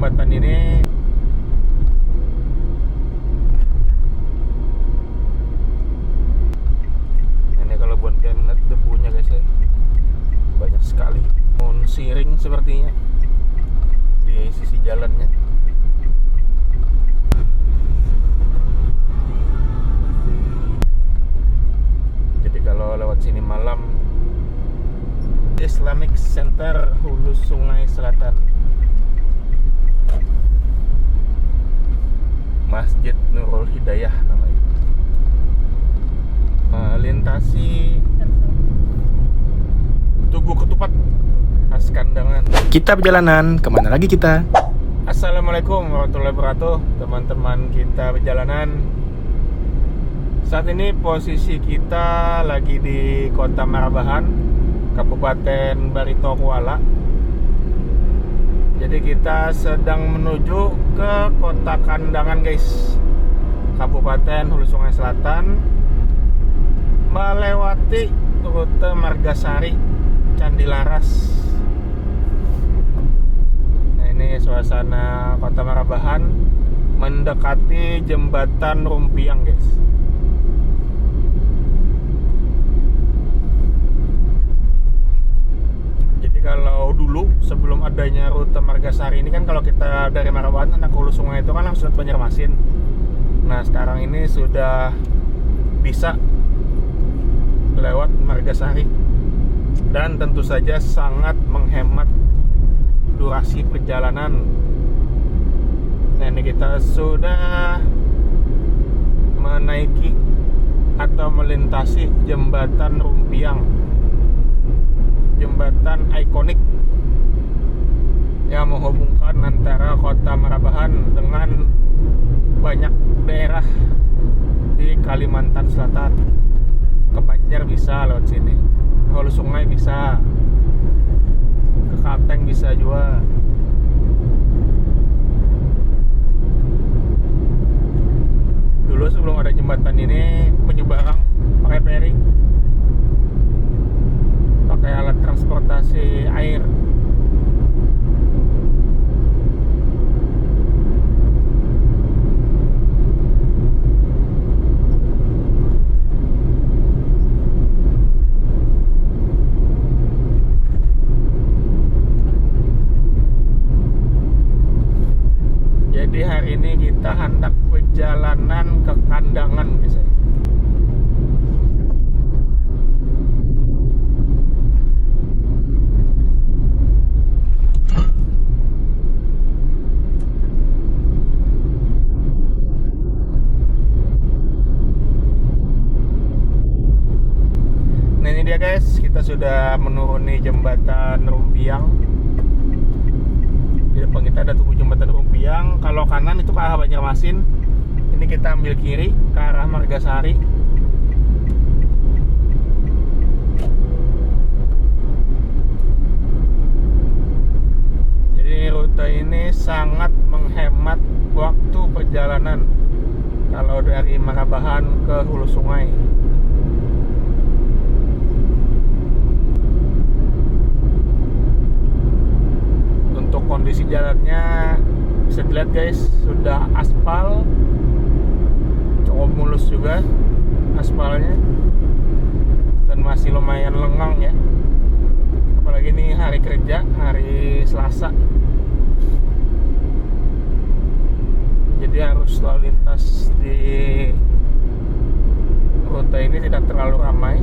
jembatan ini kalau buat kalian lihat debunya guys ya, banyak sekali pohon siring sepertinya di sisi jalannya. Jadi kalau lewat sini malam, Islamic Center Hulu Sungai Selatan, Masjid Nurul Hidayah namanya. Melintasi Tugu Ketupat khas Kandangan. Kita perjalanan, kemana lagi kita? Assalamualaikum warahmatullahi wabarakatuh, teman-teman kita perjalanan. Saat ini posisi kita lagi di Kota Marabahan, Kabupaten Barito Kuala. Jadi kita sedang menuju ke Kota Kandangan guys, Kabupaten Hulu Sungai Selatan, melewati rute Margasari, Candi Laras. Nah, ini suasana Kota Marabahan mendekati Jembatan Rumpiang guys. Jadi kalau dulu sebelum adanya rute Margasari ini kan, kalau kita dari Marabahan anak Hulu Sungai itu kan langsung ke Banjarmasin. Nah, sekarang ini sudah bisa lewat Margasari dan tentu saja sangat menghemat durasi perjalanan. Nah, ini kita sudah menaiki atau melintasi Jembatan Rumpiang, jembatan ikonik yang menghubungkan antara Kota Marabahan dengan banyak daerah di Kalimantan Selatan. Ke Banjar bisa lewat sini, ke Hulu Sungai bisa, ke Kalteng bisa juga. Dulu sebelum ada jembatan ini menyeberang pakai feri, pakai alat transportasi air. Jadi hari ini kita hendak perjalanan ke Kandangan guys. Nah, ini dia guys, kita sudah menuruni Jembatan Rumpiang. Di depan kita ada Tugu Jembatan Rumpiang. Kalau kanan itu ke arah Banjarmasin. Ini kita ambil kiri ke arah Margasari. Jadi rute ini sangat menghemat waktu perjalanan kalau dari Marabahan ke Hulu Sungai. Kondisi jalannya bisa dilihat guys, sudah aspal, cukup mulus juga aspalnya, dan masih lumayan lengang ya, apalagi ini hari kerja, hari Selasa, jadi harus lalu lintas di rute ini tidak terlalu ramai.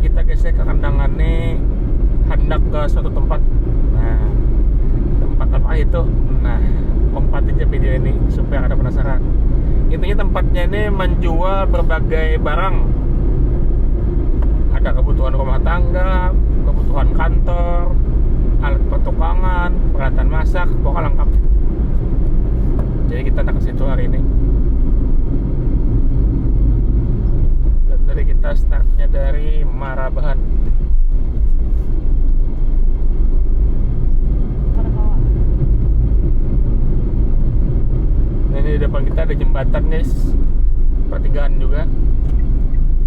Kita geser ke Kandangan nih, hendak ke suatu tempat. Nah, tempat apa itu? Nah, umpat aja video ini supaya ada penasaran. Intinya tempatnya ini menjual berbagai barang. Ada kebutuhan rumah tangga, kebutuhan kantor, alat pertukangan, peralatan masak, pokoknya lengkap. Jadi kita hendak ke situ hari ini. Dari kita startnya dari Marabahan. Nah, ini di depan kita ada jembatan guys, pertigaan juga.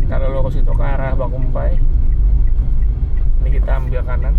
Kalau lurus itu ke arah Bakumpai. Ini kita ambil kanan.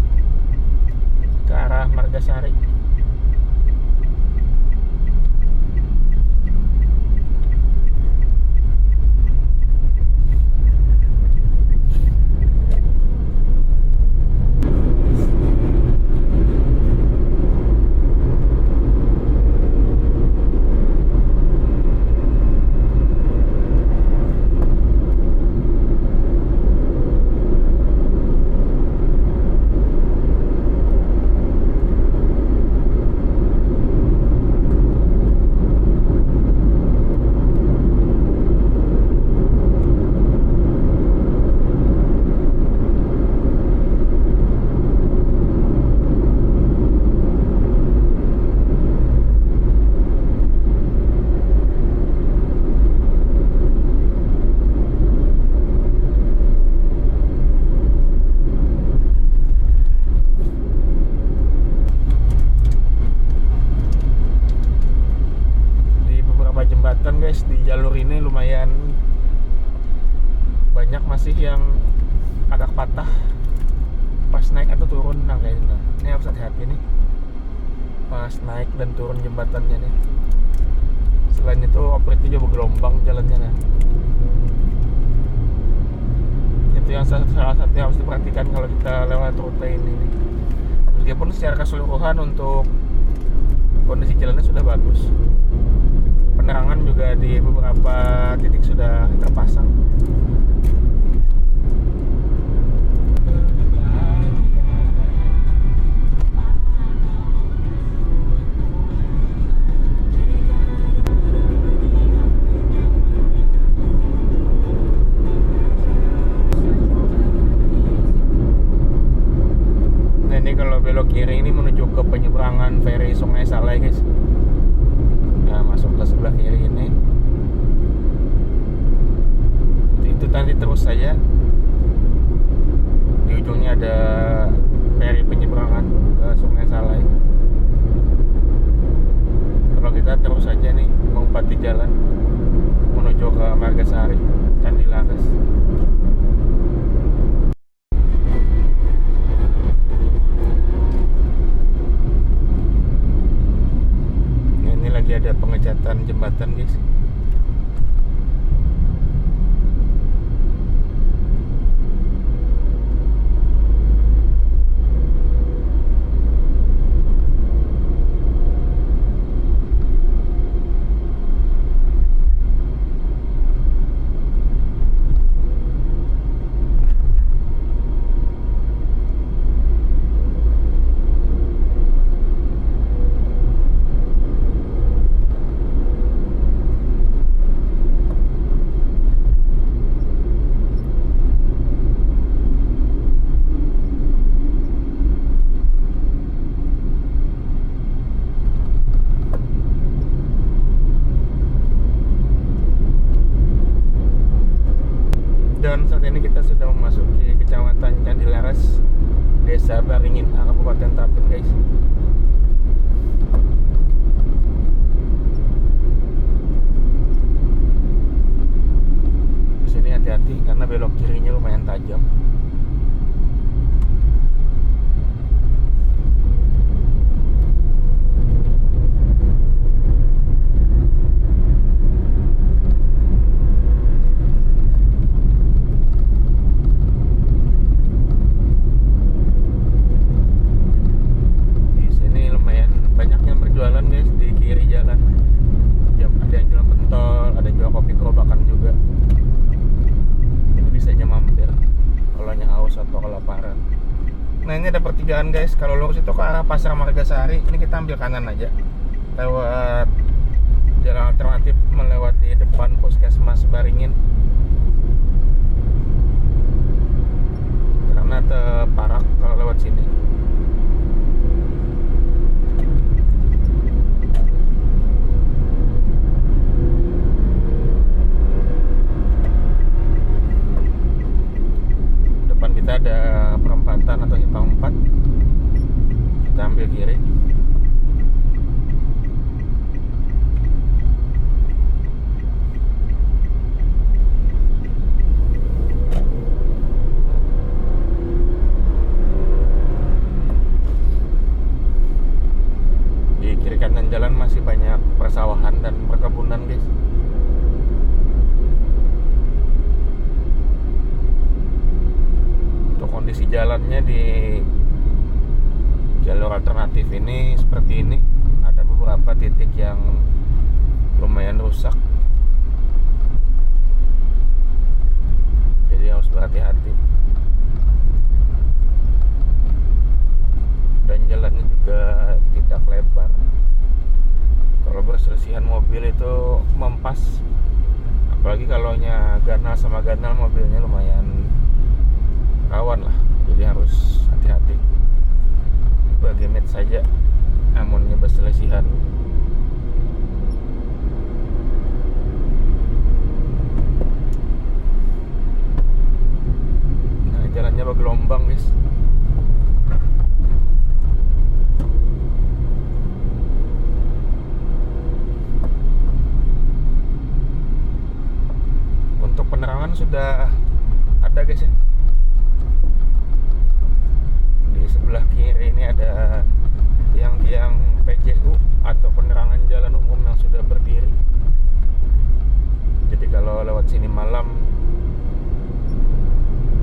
lumayan banyak masih yang agak patah pas naik atau turun. Nah kayak ini harus hati-hati nih pas naik dan turun jembatannya nih. Selain itu operasi juga bergelombang jalannya. Nah itu yang salah satu yang harus diperhatikan kalau kita lewat rute ini nih. Meskipun secara keseluruhan untuk kondisi jalannya sudah bagus, penerangan juga di beberapa titik sudah terpasang. Nah ini kalau belok kiri ini menuju ke penyeberangan feri Sungai Salai guys. Nah masuk ke sebelah kiri ini. Itu nanti terus saja di ujungnya ada feri penyeberangan ke Sungai Salai. Kalau kita terus saja nih mengupati jalan menuju ke Margasari, Candi Laras. Ini lagi ada pengecatan jembatan guys. Dan saat ini kita sudah memasuki Kecamatan Candi Laras, Desa Baringin, Kabupaten Tapin guys. Di sini hati-hati karena belok kirinya lumayan tajam. Jualan guys di kiri jalan. Ada yang jual pentol, ada jual kopi kerobakan juga. Jadi bisa aja mampir kalau hanya haus atau kelaparan. Nah ini ada pertigaan guys. Kalau lurus itu ke arah Pasar Margasari. Ini kita ambil kanan aja lewat jalan alternatif melewati depan Puskesmas Baringin. Karena terparak kalau lewat sini. Kita ada perempatan atau simpang 4. Kita ambil kiri. Di kiri kanan jalan masih banyak persawahan dan perkebunan guys. Kondisi jalannya di jalur alternatif ini seperti ini. Ada beberapa titik yang lumayan rusak, jadi harus berhati-hati. Dan jalannya juga tidak lebar. Kalau berselisihan mobil itu mempas, apalagi kalau ganal sama ganal mobilnya lumayan rawan lah, jadi harus hati-hati. Bagi met saja amunnya berselisihan. Nah jalannya bergelombang guys. sudah ada guys ya. Di sebelah kiri ini ada tiang-tiang PJU atau penerangan jalan umum yang sudah berdiri. Jadi kalau lewat sini malam,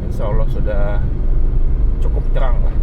insya Allah sudah cukup terang lah.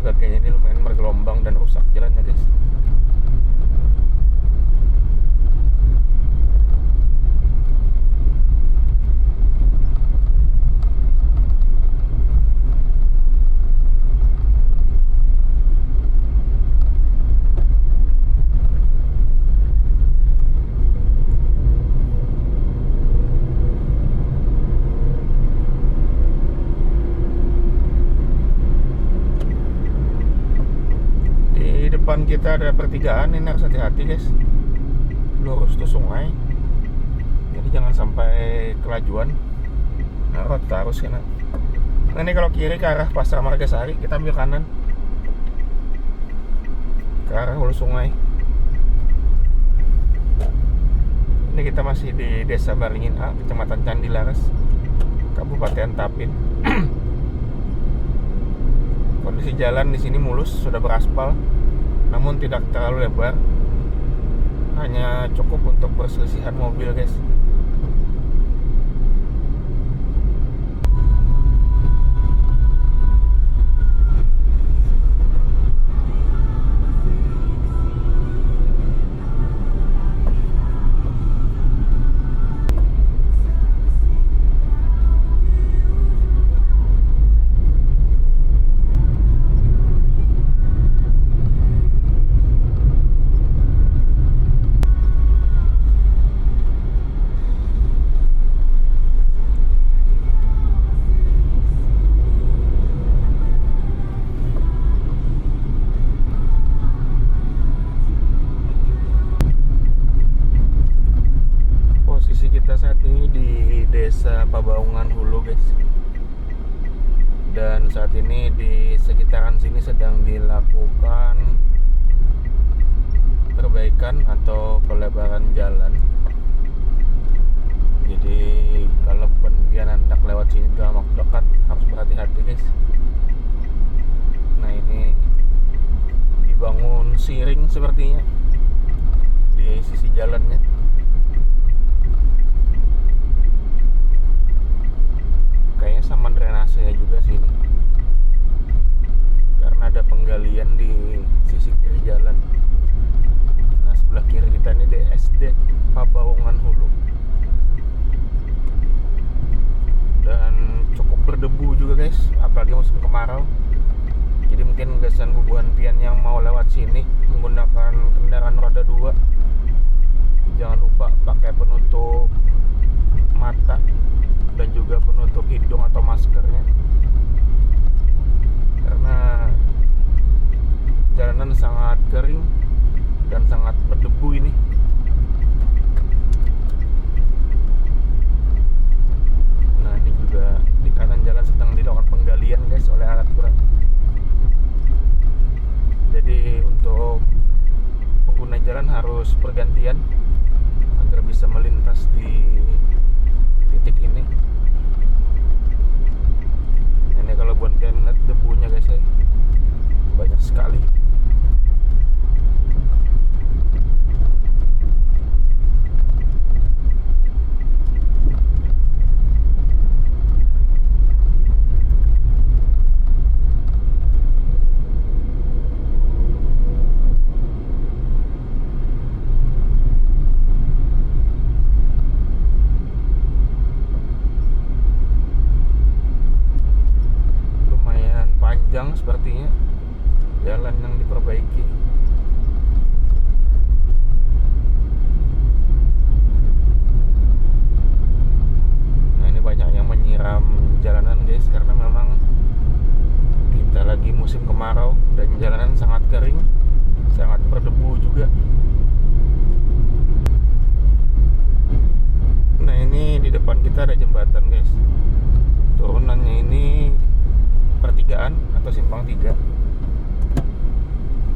Bagian ini lumayan bergelombang dan rusak jalannya guys. Depan kita ada pertigaan, ini harus hati-hati guys. Lurus tuh sungai, jadi jangan sampai kelajuan. Harus harus kena. Nah, ini kalau kiri ke arah Pasar Margasari, kita ambil kanan ke arah hulu sungai. Ini kita masih di Desa Baringin A, Kecamatan Candilaras, Kabupaten Tapin. Kondisi jalan di sini mulus, sudah beraspal, namun tidak terlalu lebar, hanya cukup untuk perselisihan mobil guys. Kita saat ini di Desa Pabaungan Hulu guys, dan saat ini di sekitaran sini sedang dilakukan perbaikan atau pelebaran jalan. Jadi kalau pengen hendak lewat sini dalam waktu dekat harus berhati-hati guys. Nah, ini dibangun siring sepertinya di sisi jalannya. Kayaknya sama drainasenya juga sini, karena ada penggalian di sisi kiri jalan. Nah, sebelah kiri kita ini DSD Pabaungan Hulu, dan cukup berdebu juga guys, apalagi musim kemarau. Jadi mungkin gasan bubuhan pian yang mau lewat sini menggunakan kendaraan roda 2, jangan lupa pakai penutup mata dan juga penutup hidung atau maskernya, karena jalanan sangat kering dan sangat berdebu ini. Nah, ini juga di kanan jalan sedang dilakukan penggalian guys oleh alat berat. Jadi untuk pengguna jalan harus bergantian agar bisa melintas di titik ini. Ini kalau buat kalian lihat debunya guys ya, banyak sekali. sepertinya, jalan yang diperbaiki. Nah ini banyak yang menyiram jalanan guys, karena memang kita lagi musim kemarau dan jalanan sangat kering, sangat berdebu juga. Nah ini di depan kita ada jembatan guys. Turunannya ini pertigaan atau simpang 3.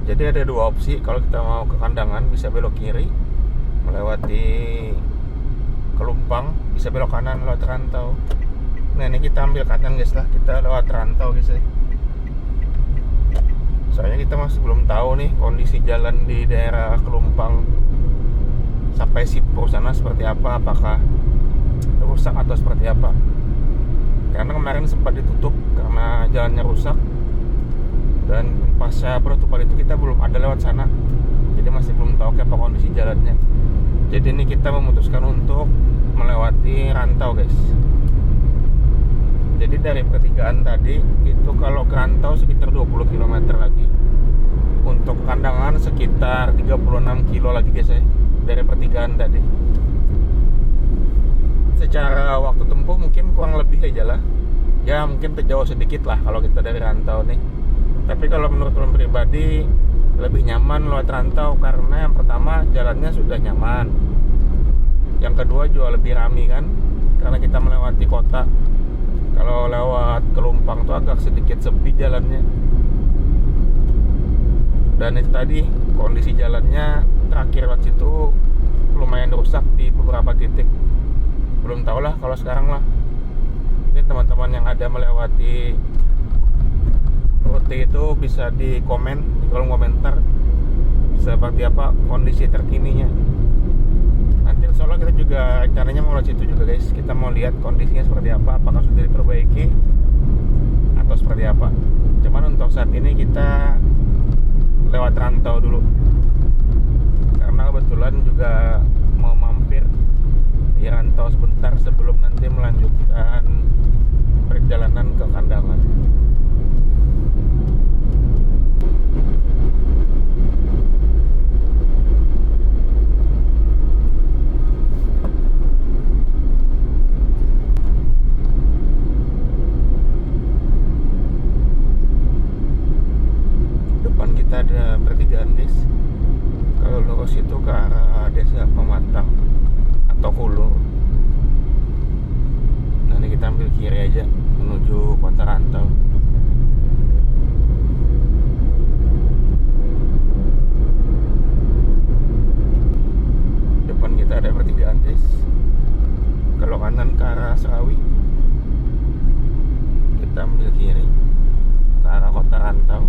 Jadi ada dua opsi. Kalau kita mau ke Kandangan bisa belok kiri melewati Kelumpang, bisa belok kanan lewat Rantau. Nah ini kita ambil kanan guys lah, kita lewat Rantau guys ya. Soalnya kita masih belum tahu nih kondisi jalan di daerah Kelumpang sampai Simpur sana seperti apa, apakah rusak atau seperti apa. Karena kemarin sempat ditutup karena jalannya rusak, dan pasca penutupan itu kita belum ada lewat sana, jadi masih belum tahu apa kondisi jalannya. Jadi ini kita memutuskan untuk melewati Rantau guys. Jadi dari pertigaan tadi itu kalau ke Rantau sekitar 20 km lagi. Untuk Kandangan sekitar 36 kilo lagi guys ya, dari pertigaan tadi. Secara waktu tempuh mungkin kurang lebih aja lah. Ya mungkin terjauh sedikit lah kalau kita dari Rantau nih. Tapi kalau menurut Ulun pribadi lebih nyaman lewat Rantau, karena yang pertama jalannya sudah nyaman, yang kedua juga lebih ramai kan, karena kita melewati kota. Kalau lewat Kelumpang tuh agak sedikit sepi jalannya. Dan itu tadi kondisi jalannya terakhir waktu itu lumayan rusak di beberapa titik. Belum tahu lah kalau sekarang lah. Mungkin teman-teman yang ada melewati rute itu bisa di komen di kolom komentar seperti apa kondisi terkininya. Nanti insya Allah kita juga rencananya mau lewat situ juga guys. Kita mau lihat kondisinya seperti apa, apakah sudah diperbaiki atau seperti apa. Cuman untuk saat ini kita lewat Rantau dulu, karena kebetulan juga mau mampir di Rantau sebentar sebelum nanti melanjutkan perjalanan ke Kandangan. Depan kita ada pertigaan guys. Kalau lurus itu ke arah desa Pematang atau Hulu. Nanti kita ambil kiri aja menuju kota Rantau. Depan kita ada pertigaan guys. Kalau kanan ke arah Serawi, kita ambil kiri ke arah kota Rantau.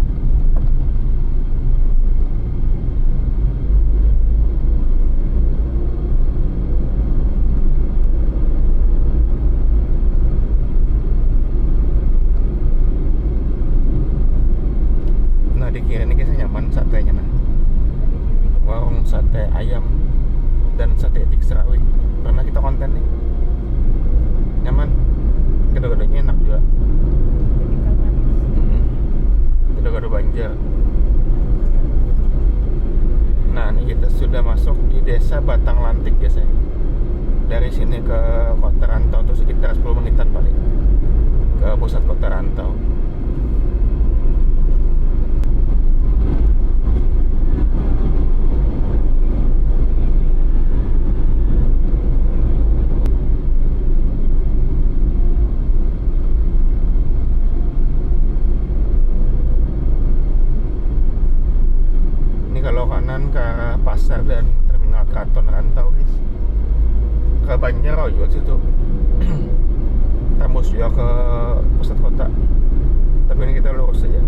Di kiri ini kisah nyaman satenya nah. Warung sate ayam dan sate etik Serawi. Pernah kita konten nih. Nyaman. Gado-gadonya enak juga. Gado-gado Banjar. Nah, ini kita sudah masuk di desa Batang Lantik guys ya. Dari sini ke kota Rantau tuh sekitar 10 menitan paling ke pusat kota Rantau. Ke arah pasar dan terminal Kraton Rantau guys. Ke Banjarmasin situ. Tembus juga ke pusat kota. Tapi ini kita lurus saja.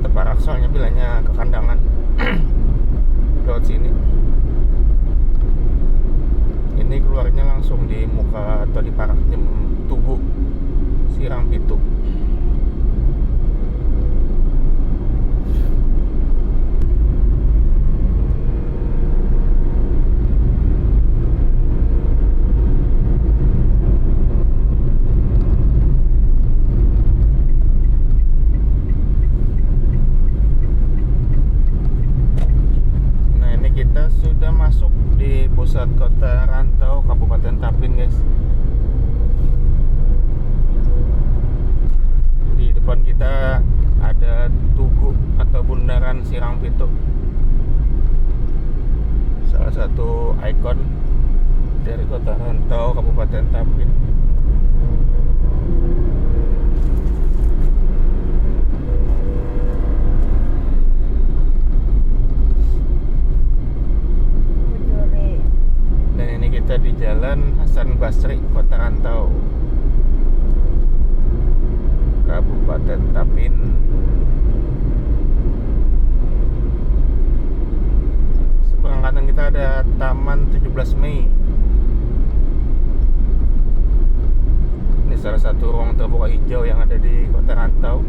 Teparak soalnya bilangnya ke Kandangan. Lewat sini. Ini keluarnya langsung di muka atau di Parak Tugu Sirang Pitu. pusat kota Rantau, Kabupaten Tapin, guys. Di depan kita ada Tugu atau Bundaran Sirang Pitu, salah satu ikon dari kota Rantau, Kabupaten Tapin. Dan ini kita di Jalan Hasan Basri, Kota Rantau, Kabupaten Tapin. Seberang kanan kita ada Taman 17 Mei. Ini salah satu ruang terbuka hijau yang ada di Kota Rantau,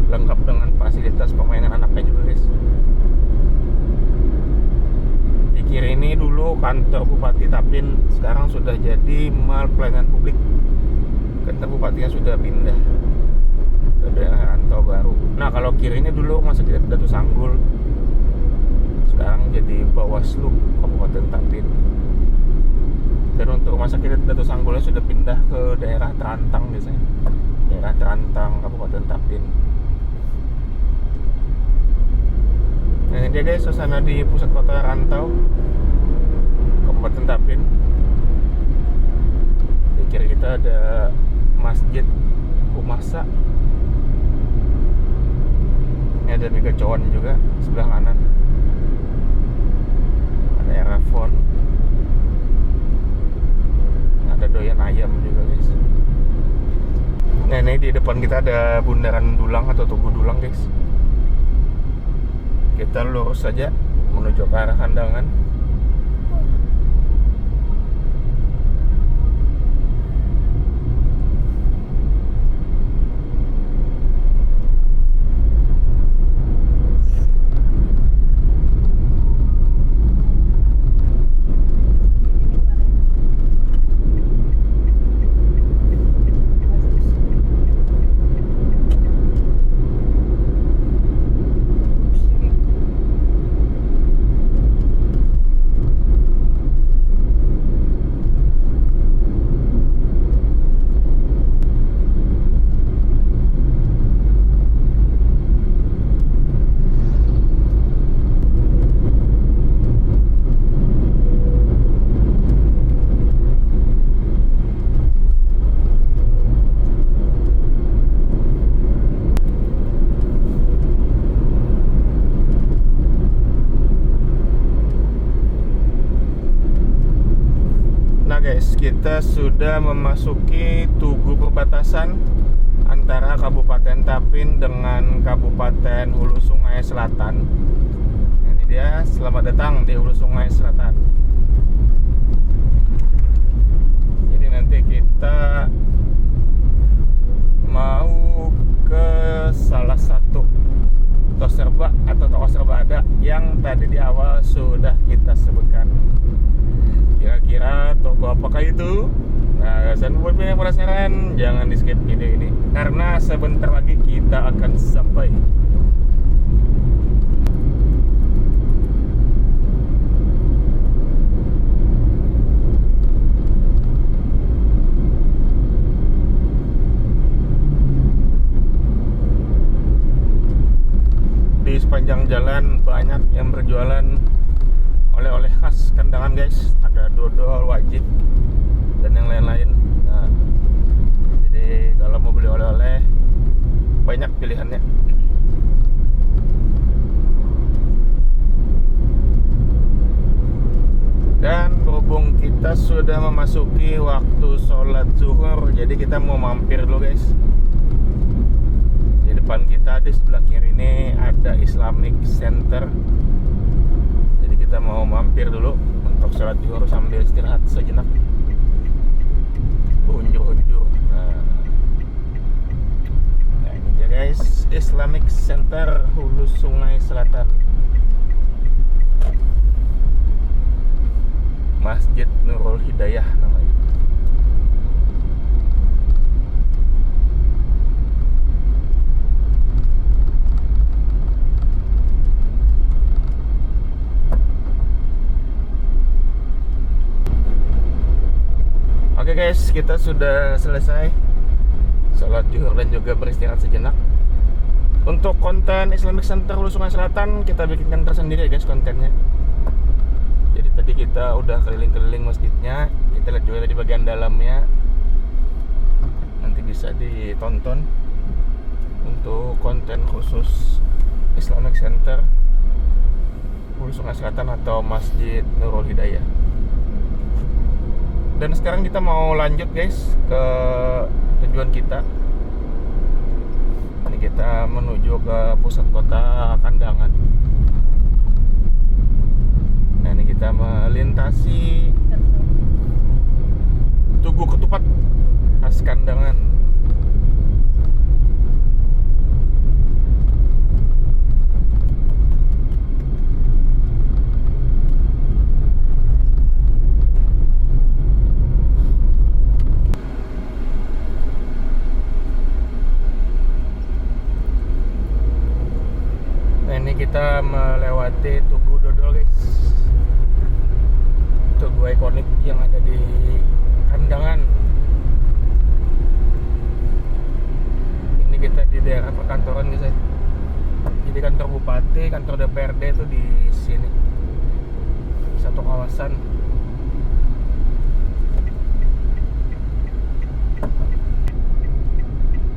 lengkap dengan fasilitas permainan anaknya juga, guys. Di kiri ini dulu kantor Bupati Tapin, sekarang sudah jadi mall pelayanan publik. Kantor bupatinya sudah pindah ke daerah Rantau baru. Nah, kalau kiri ini dulu Rumah Sakit Datu Sanggul, sekarang jadi Bawaslu Kabupaten Tapin. Dan untuk Rumah Sakit Datu Sanggulnya sudah pindah ke daerah Terantang biasanya, daerah Terantang Kabupaten Tapin. Nah, ini dia guys, suasana di pusat kota Rantau, Kabupaten Tapin. Di kiri kita ada Masjid Umasa. Ini ada Mega Cowan juga sebelah kanan. Ada Erafon. Ada Doyan Ayam juga, guys. Nah, ini di depan kita ada Bundaran Dulang atau Tugu Dulang, guys. Kita lurus saja menuju ke arah Kandangan. Guys, kita sudah memasuki Tugu perbatasan antara Kabupaten Tapin dengan Kabupaten Hulu Sungai Selatan. Ini dia, selamat datang di Hulu Sungai Selatan. Jadi nanti kita mau ke salah satu toserba atau toko serba ada yang tadi di awal sudah kita sebutkan. Kira-kira toko apakah itu? Nah, dan buat yang penasaran, jangan di skip video ini karena sebentar lagi kita akan sampai. Di sepanjang jalan banyak yang berjualan oleh-oleh khas Kandangan, guys. Ada dodol wajib dan yang lain-lain. Nah, jadi kalau mau beli oleh-oleh banyak pilihannya. Dan berhubung kita sudah memasuki waktu sholat zuhur, jadi kita mau mampir dulu, guys. Di depan kita di sebelah kiri ini ada Islamic Center. Kita mau mampir dulu untuk sholat zuhur sambil istirahat sejenak, unjur-unjur. Nah, ini dia guys, Islamic Center Hulu Sungai Selatan, Masjid Nurul Hidayah namanya. guys, kita sudah selesai sholat zuhur dan juga beristirahat sejenak. Untuk konten Islamic Center Hulu Sungai Selatan kita bikinkan tersendiri ya guys kontennya. Jadi tadi kita udah keliling-keliling masjidnya, kita lihat juga di bagian dalamnya. Nanti bisa ditonton untuk konten khusus Islamic Center Hulu Sungai Selatan atau Masjid Nurul Hidayah. Dan sekarang kita mau lanjut guys ke tujuan kita. Ini kita menuju ke pusat kota Kandangan. Nah ini kita melintasi Tugu Ketupat khas Kandangan. Kita melewati Tugu Dodol guys, tugu ikonik yang ada di Kandangan. Ini kita di daerah perkantoran guys. Jadi kantor bupati, kantor DPRD itu di sini, satu kawasan.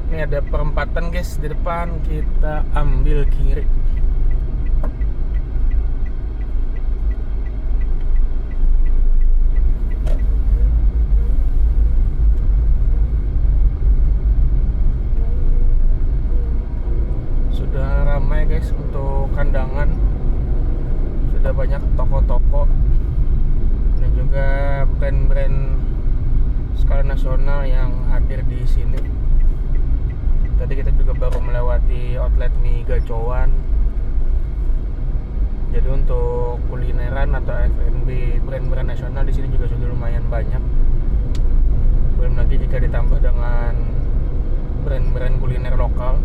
Ini ada perempatan guys di depan, kita ambil kiri. Guys, untuk Kandangan sudah banyak toko-toko dan juga brand-brand skala nasional yang hadir di sini. Tadi kita juga baru melewati outlet mie Gacoan. Jadi untuk kulineran atau F&B brand-brand nasional di sini juga sudah lumayan banyak. Belum lagi jika ditambah dengan brand-brand kuliner lokal.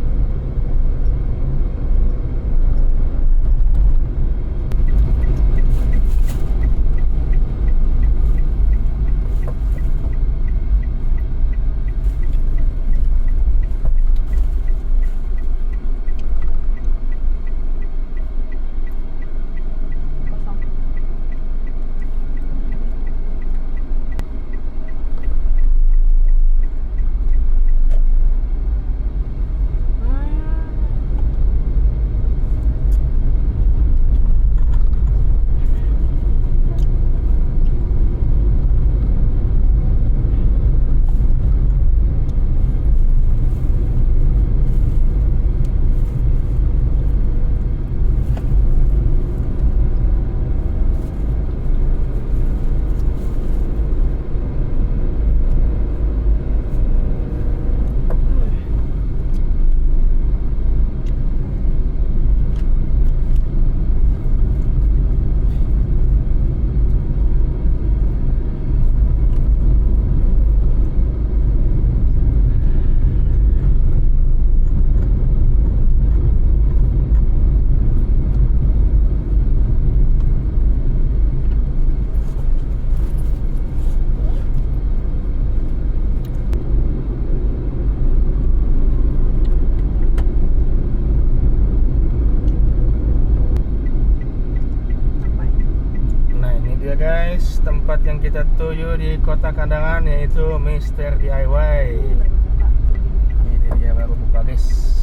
Guys, tempat yang kita tuju di kota Kandangan yaitu Mister DIY. Ini dia baru buka guys.